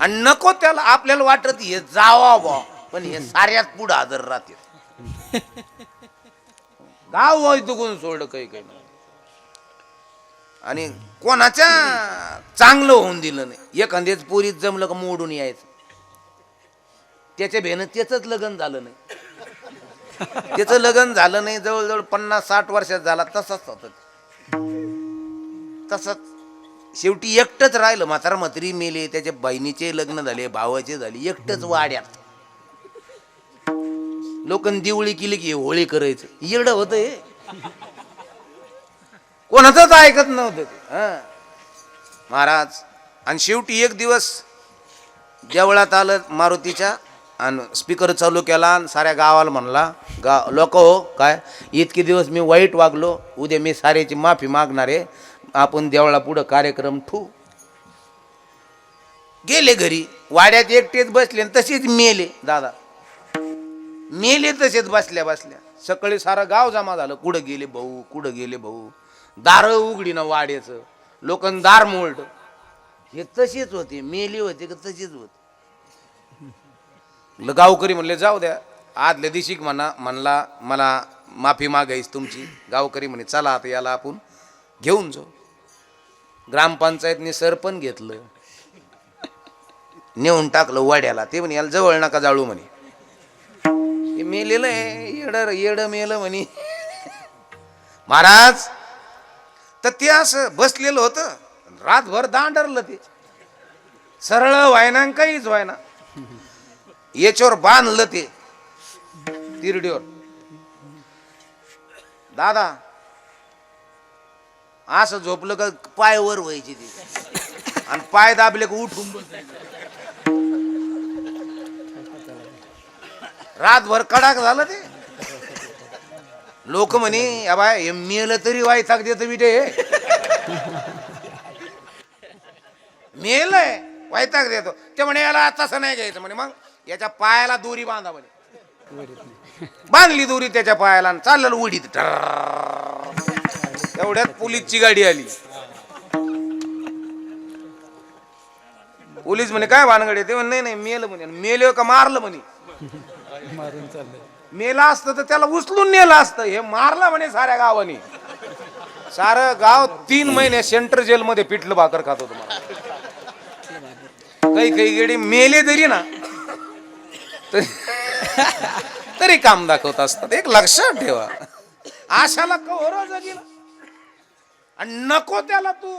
आणि नको त्याला आपल्याला वाटत हे जावा बा, पण हे साऱ्यात पुढे हजर राहते. गाव वैतुकून सोडलं काही काही आणि कोणाच्या चांगलं होऊन दिलं नाही. एखाद्याच पोरीत जमलं का मोडून यायचं. त्याच्या भेनं त्याच लग्न झालं नाही. त्याचं लग्न झालं नाही, जवळजवळ 50-60 वर्षात झाला तसाच होत. तसंच शेवटी एकटंच राहिलं. म्हातारा म्हातारी मेले, त्याच्या बहिणीचे लग्न झाले, भावाचे झाले, एकटंच वाड्यात. लोकांनी दिवळी केली की होळी करायचं येडं होतं हे. कोणाचंच ऐकत नव्हतं महाराज. आणि शेवटी एक दिवस देवळात आलं मारुतीच्या आणि स्पीकर चालू केला आणि साऱ्या गावाला म्हणला, लोक हो काय इतके दिवस मी वाईट वागलो, उद्या मी साऱ्याची माफी मागणार आहे, आपण देवळा पुढं कार्यक्रम ठेवू. गेले घरी, वाड्यात एकटेच बसले आणि तसेच मेले. दादा मेले तसेच बसल्या बसल्या. सकाळी सारं गाव जमा झालं, कुठं गेले भाऊ, कुठं गेले भाऊ. दार उघडी ना वाड्याचं, लोकांनी दार मोडलं. हे तसेच होते, मेले होते का तसेच होते. गावकरी म्हणले जाऊ द्या, आदल्या दिवशी म्हणला मला माफी मागायची तुमची. गावकरी म्हणे चला आता याला आपण घेऊन जाऊ. ग्रामपंचायतने सरपंच घेतलं, नेऊन टाकलं वाड्याला. ते म्हणे याला जवळ नका जाळू म्हणे, हे मेलेलं आहे, येड मेलं म्हणे. महाराज तर ते असं बसलेलं होतं, रातभर दांडरलं ते, सरळ व्हायना काहीच व्हायना. याच्यावर बांधलं ते तिरडीवर. दादा असं झोपलं का पाय वर व्हायचे ते, आणि पाय दाबले का उठून रातभर कडाक झालं ते. लोक म्हणे बाय हे मेलं तरी वायचाक देतो मी ते, मेलय वायताक देतो. ते म्हणे याला तसं नाही घ्यायचं म्हणे, मग याच्या पायाला दोरी बांधा म्हणे. बांधली दोरी त्याच्या पायाला आणि चाललं उडीत. एवढ्यात पोलीसची गाडी आली. पोलीस म्हणे काय भानगड आहे? ते म्हणे नाही मेलं म्हणे. मेले का मारलं म्हणे. मेला असतं तर त्याला उचलून नेलं असतं, हे मारलं म्हणे साऱ्या गावाने. सारं गाव 3 महिने सेंट्रल जेल मध्ये पिठलं भाकर खात होतं. काही गेडी मेले तरी ना तरी काम दाखवत असतात. एक लक्षात ठेवा, आशाला कव्हर जगील आणि नको त्याला तू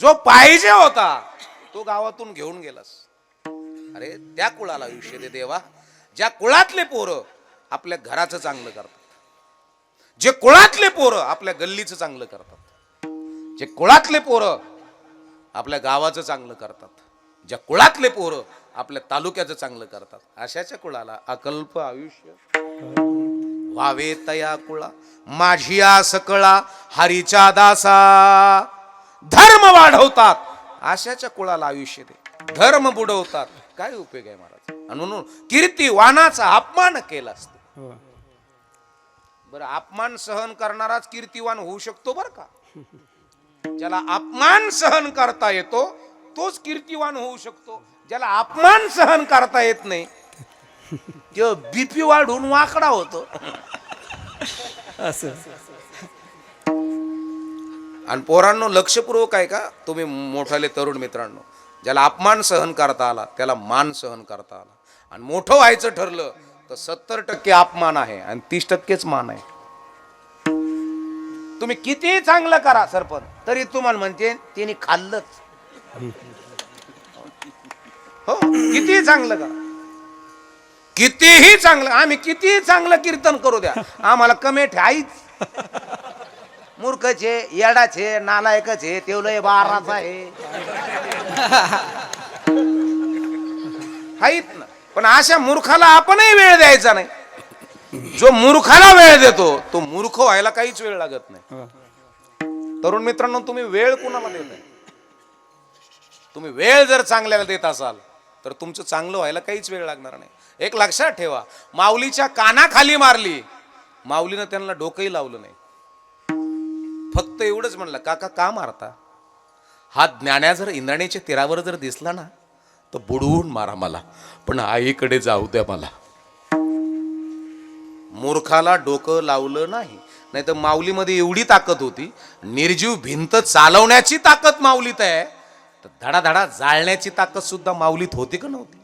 जो पाहिजे होता तो गावातून घेऊन गेलास. अरे त्या कुळाला आयुष्य दे देवा, ज्या कुळातले पोरं आपल्या घराचं चांगलं करतात, जे कुळातले पोरं आपल्या गल्लीचं चांगलं करतात, जे कुळातले पोरं आपल्या गावाचं चांगलं करतात, ज्या कुळातले पोरं आपल्या तालुक्याचं चांगलं करतात, अशाच्या कुळाला अकल्प आयुष्य व्हावे. तया कुळा माझी सकळा हरीच्या दासा, धर्म वाढवतात अशाच्या कुळाला आयुष्य दे. धर्म बुडवतात काय उपयोग आहे महाराज? आणि म्हणून कीर्तिवानाचा अपमान केला असतो. बरं अपमान सहन करणाराच कीर्तिवान होऊ शकतो बरं का. ज्याला अपमान सहन करता येतो तोच कीर्तिवान होऊ शकतो. ज्याला अपमान सहन करता येत नाही तो बीपी वाढून वाकडा होतो. असं आणि पोरांनो लक्षपूर्वक आहे का तुम्ही मोठाले तरुण मित्रांनो, ज्याला अपमान सहन करता आला त्याला मान सहन करता आला. आणि मोठं व्हायचं ठरलं तर 70% अपमान आहे आणि 30%च मान आहे. तुम्ही किती चांगलं करा सरपंच तरी तुम्हाला म्हणते त्यांनी खाल्लंच. हो किती चांगलं करा, कितीही चांगलं, आम्ही किती चांगलं कीर्तन करू द्या, आम्हाला कमेट आहेच. मूर्खचे, येडाचे, नालायकचे, तेवढं बाराचा आहे हाईत ना. पण अशा मूर्खाला आपणही वेळ द्यायचा नाही. जो मूर्खाला वेळ देतो तो मूर्ख व्हायला काहीच वेळ लागत नाही. तरुण मित्रांनो तुम्ही वेळ कुणाला देताय? तुम्ही वेळ जर चांगल्याला देत असाल तर तुमचं चांगलं व्हायला काहीच वेळ लागणार नाही. एक लक्षात ठेवा, माऊलीच्या कानाखाली मारली, माऊलीनं त्यांना डोकंही लावलं नाही. फक्त एवढंच म्हणलं काका का मारता? हा ज्ञान्या जर इंद्राणीच्या तीरावर जर दिसला ना तर बुडवून मारा मला, पण आईकडे जाऊ द्या मला. मूर्खाला डोकं लावलं नाही, नाही तर माऊलीमध्ये एवढी ताकद होती, निर्जीव भिंत चालवण्याची ताकद माऊलीत आहे, तर धडाधडा जाळण्याची ताकद सुद्धा माऊलीत होती का नव्हती?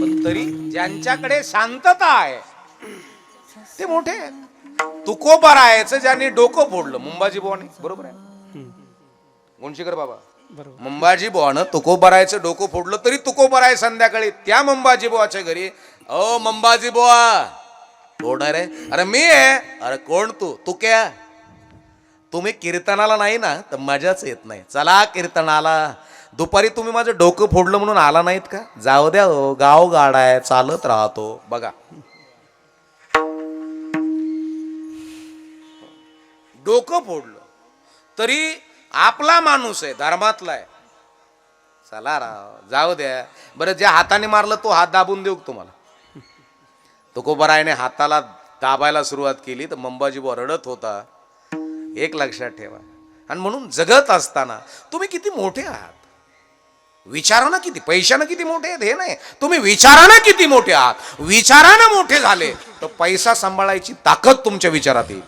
पण तरी ज्यांच्याकडे शांतता आहे ते मोठे आहेत. तुकोबारायचं ज्यांनी डोकं फोडलं, मुंबाजी बुवाने, बरोबर आहे गुणशेखर बाबा, मुंबाजी बुवानं तुकोबारायचं डोकं फोडलं, तरी तुकोबाराय संध्याकाळी त्या मुंबाजी बुवाच्या घरी, ओ मुंबाजी बुवा कोण आहे रे? अरे मी आहे. अरे कोण तू? तू क्या? तुम्ही कीर्तनाला नाही ना तर मजाच येत नाही, चला कीर्तनाला. दुपारी तुम्ही माझं डोकं फोडलं म्हणून आला नाहीत का? जाऊ द्या हो, गाव गाडा आहे, चालत राहतो. बघा, डोकं फोडलं तरी आपला माणूस आहे, धर्मातला आहे, चला राव जाऊ द्या. बरं, ज्या हाताने मारलं तो हात दाबून देऊ तुम्हाला? तुकोबारायने हाताला दाबायला सुरुवात केली तर मंबाजी बुवा रडत होता. एक लक्षात ठेवा. आणि म्हणून जगत असताना तुम्ही किती मोठे आहात, विचारानं किती, पैशानं किती मोठे आहेत हे नाही, तुम्ही विचारानं किती मोठे आहात. विचारानं मोठे झाले तर पैसा सांभाळायची ताकद तुमच्या विचारात येईल.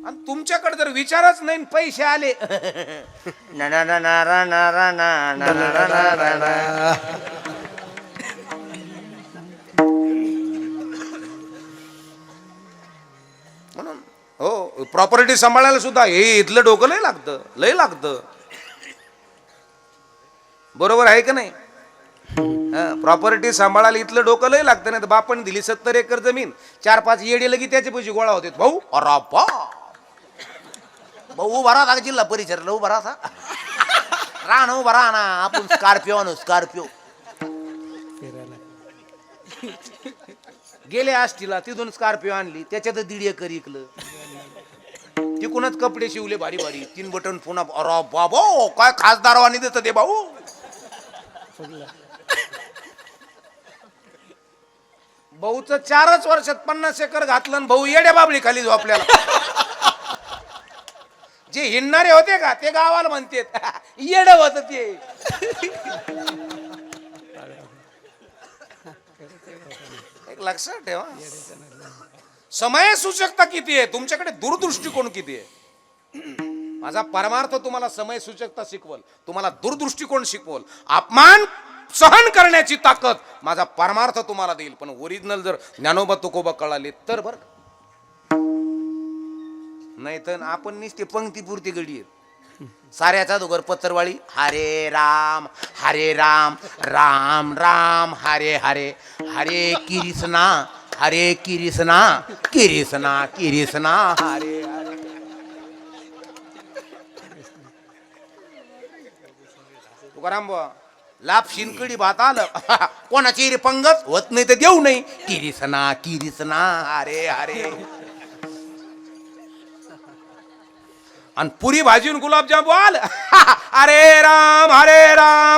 आणि तुमच्याकडे जर विचारच नाही, पैसे आले म्हणून हो, प्रॉपर्टी सांभाळायला सुद्धा हे इथलं डोकं लय लागतं, लय लागतं. बरोबर आहे का नाही? प्रॉपर्टी सांभाळायला इथलं डोकं लय लागतं. नाही तर बापाने दिली 70 एकर जमीन, 4-5 येडे लगी त्याचे पैसे गोळा होते. भाऊ अरापा भाऊ उभा राहा, जिल्हा परिषदला उभा राहा, राहणं उभा राहा ना, आपण स्कॉर्पिओ आणू, स्कॉर्पिओ. गेले आष्टीला, तिथून स्कॉर्पिओ आणली, त्याच्यात 1.5 एकर इकलं, तिकूनच कपडे शिवले भारी भारी, 3 बटन पुन्हा. अरे बाबा काय खासदारवानी देत ते भाऊ. भाऊच 4च वर्षात 50 एकर घातलं. भाऊ येड्या बाबळी खाली झोपल्याला. जे हिंडणारे होते का ते गावाला म्हणते येड होत ते. एक लक्षात ठेवा, समय सूचकता किती आहे, तुमच्याकडे दूरदृष्टिकोन किती आहे. माझा परमार्थ तुम्हाला समय सूचकता शिकवल, तुम्हाला दूरदृष्टिकोन शिकवल, अपमान सहन करण्याची ताकद माझा परमार्थ तुम्हाला देईल. पण ओरिजिनल जर ज्ञानोबा तुकोबा कळाले तर बरं, नाही तर आपण नुसते पंक्तीपुरती गडी आहेत. साऱ्याचा दोघर पत्रवाळी, हरे राम राम राम हरे हरे, हरे कृष्णा कृष्णा कृष्णा हरे हरे. तुकाराम बुवा, लाभ शिनकडी भात आलं, कोणाची पंगत होत नाही तर देऊ नाही. कृष्णा हरे हरे. आणि पुरी भाजी गुलाबजाम आलं, हरे राम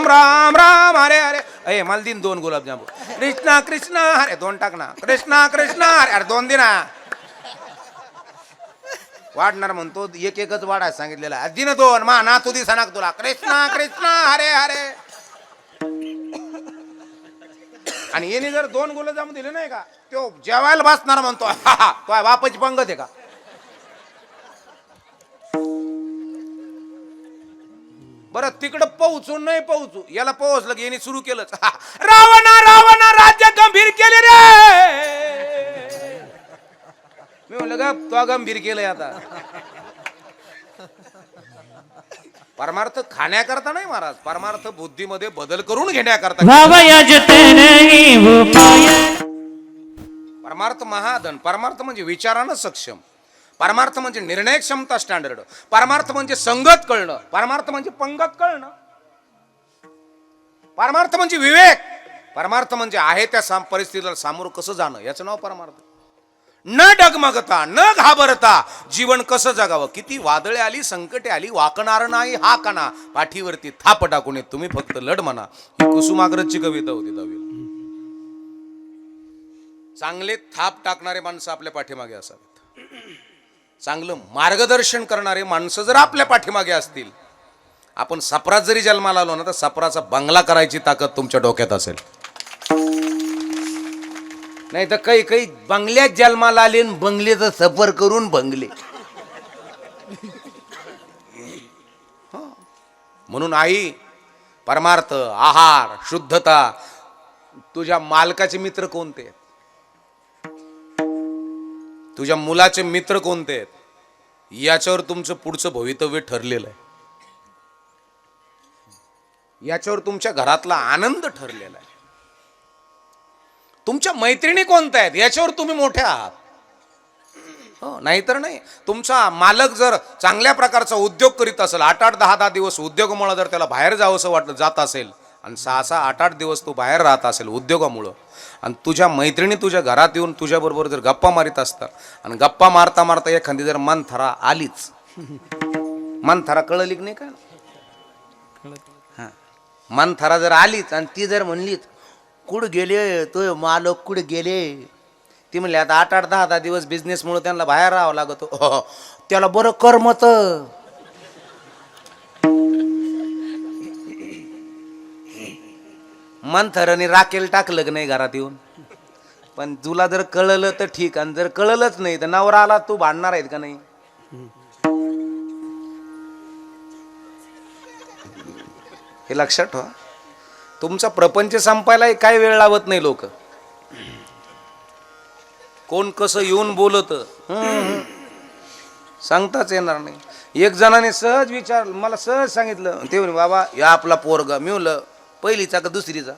राम राम हरे हरे. अरे मला दिन 2 गुलाबजाम. कृष्णा कृष्णा हरे 2 टाक ना, कृष्णा कृष्णा हरे. अरे 2 दे ना. वाढणार म्हणतो, एकच वाढायला सांगितलेला. दिन 2 मा ना तू दिसा तुला. कृष्णा कृष्णा हरे हरे. आणि येणे जर 2 गुलाबजाम दिले नाही का, तो जेवायला बसणार म्हणतो तो बापाची पंगत आहे का. बरं, तिकडं पोहोचून नाही पोहोचू, याला पोहोचलं की याने सुरू केलं, रावणा राज्य गंभीर केले रे. मी म्हणलं का तो गंभीर केलंय आता. परमार्थ खाण्याकरता नाही महाराज, परमार्थ बुद्धीमध्ये बदल करून घेण्याकरता. परमार्थ महाधन. परमार्थ म्हणजे विचारानं सक्षम, परमार्थ म्हणजे निर्णय क्षमता स्टँडर्ड, परमार्थ म्हणजे संगत कळणं, परमार्थ म्हणजे पंगत कळणं, परमार्थ म्हणजे विवेक, परमार्थ म्हणजे आहे त्या परिस्थितीला सामोरं कसं जाणं, याचं नाव परमार्थ. न डगमगता न घाबरता जीवन कसं जगावं. किती वादळे आली, संकटे आली, वाकणार नाही हा कणा, पाठीवरती थाप टाकून येत तुम्ही फक्त लढ म्हणा. ही कुसुमाग्रजची कविता होती. दहावी चांगले थाप टाकणारे माणसं आपल्या पाठीमागे असावेत, चांगलं मार्गदर्शन करणारे माणसं जर आपल्या पाठीमागे असतील, आपण सपरात जरी जन्माला आलो ना तर सपराचा बंगला करायची ताकद तुमच्या डोक्यात असेल. नाही तर काही काही बंगल्यात जन्माला आले आणि बंगल्याचं सफर करून बंगले. म्हणून आई, परमार्थ, आहार, शुद्धता, तुझ्या मालकाचे मित्र कोणते आहेत, तुझ्या मुलाचे मित्र कोणते आहेत, याच्यावर तुमचं पुढचं भवितव्य ठरलेलं आहे. याच्यावर तुमच्या घरातला आनंद ठरलेला आहे. तुमच्या मैत्रिणी कोणत्या आहेत याच्यावर तुम्ही मोठे आहात. हो, नाहीतर नाही. तुमचा मालक जर चांगल्या प्रकारचा उद्योग करीत असेल, 8-8, 10-10 दिवस उद्योगामुळे जर त्याला बाहेर जावंसं जात असेल आणि 6-6, 8-8 दिवस तू बाहेर राहत असेल उद्योगामुळं, आणि तुझ्या मैत्रिणी तुझ्या घरात येऊन तुझ्याबरोबर जर गप्पा मारित असतात आणि गप्पा मारता मारता एखादी जर मनथरा आलीच, मनथरा कळली की नाही का, मनथरा जर आलीच आणि ती जर म्हणलीच कुठं गेले तो मालक, कुठं गेले, ती म्हणली आता 8-8, 10-10 दिवस बिझनेसमुळे त्यांना बाहेर राहावं लागत, त्याला बरं करमत. मनथराने राखेल टाकलं की नाही घरात येऊन. पण तुला जर कळलं तर ठीक, आणि जर कळलंच नाही तर नवरा आला तू भांडणार आहेत का नाही. हे लक्षात ठेवा. तुमचा प्रपंच संपायला काही वेळ लावत नाही लोक. कोण कसं येऊन बोलत सांगताच येणार नाही. एक जणाने सहज मला सहज सांगितलं, ते म्हणे बाबा या आपला पोरगा. मी म्हणलं पहिलीचा का दुसरीचा.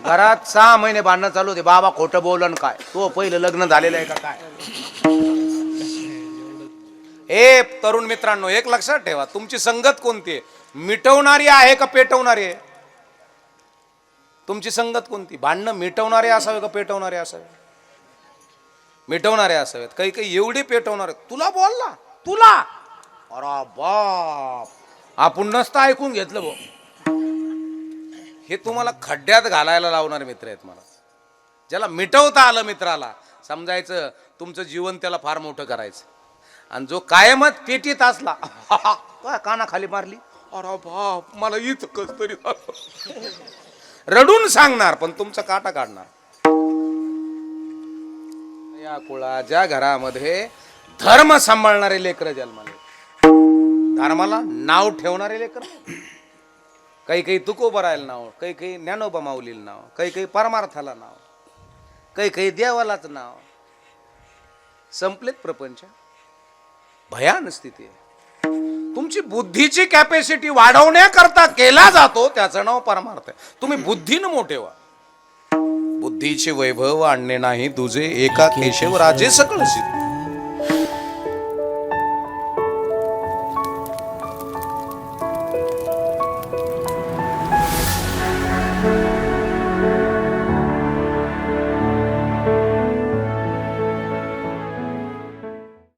घरात 6 महिने भांडणं चालू होते. बाबा खोटं बोलन काय, तो पहिलं लग्न झालेलं आहे का काय. हे तरुण मित्रांनो, एक लक्षात ठेवा, तुमची संगत कोणती आहे, मिटवणारी आहे का पेटवणारी आहे. तुमची संगत कोणती, भांडणं मिटवणारे असावे का पेटवणारे असावे. मिटवणारे असावेत. काही काही एवढे पेटवणारे, तुला बोलला तुला, अरे बाप, आपण नसतं ऐकून घेतलं भाऊ. हे तुम्हाला खड्ड्यात घालायला लावणारे मित्र आहेत. मला ज्याला मिटवता आलं मित्राला, समजायचं तुमचं जीवन त्याला फार मोठं करायचं. आणि जो कायमच पेटीत असला, काना खाली मारली, अरे बाप मला इतकंच तरी रडून सांगणार पण तुमचा काटा काढणार. या कुळा ज्या घरामध्ये धर्म सांभाळणारे लेकर जन्माले, धर्माला नाव ठेवणारे लेकर, काही काही तुकोबरायला नाव, काही काही ज्ञानोबा माऊलीला नाव, काही काही परमार्थाला नाव, काही काही देवालाच नाव. संपलेत प्रपंच. भयान स्थिती आहे. तुमची बुद्धीची कॅपॅसिटी वाढवण्याकरता केला जातो त्याचं नाव परमार्थ आहे. तुम्ही बुद्धीनं मोठे व्हा. बुद्धीचे वैभव आणणे नाही तुझे, एका केशव राजे सकळ सिद्ध.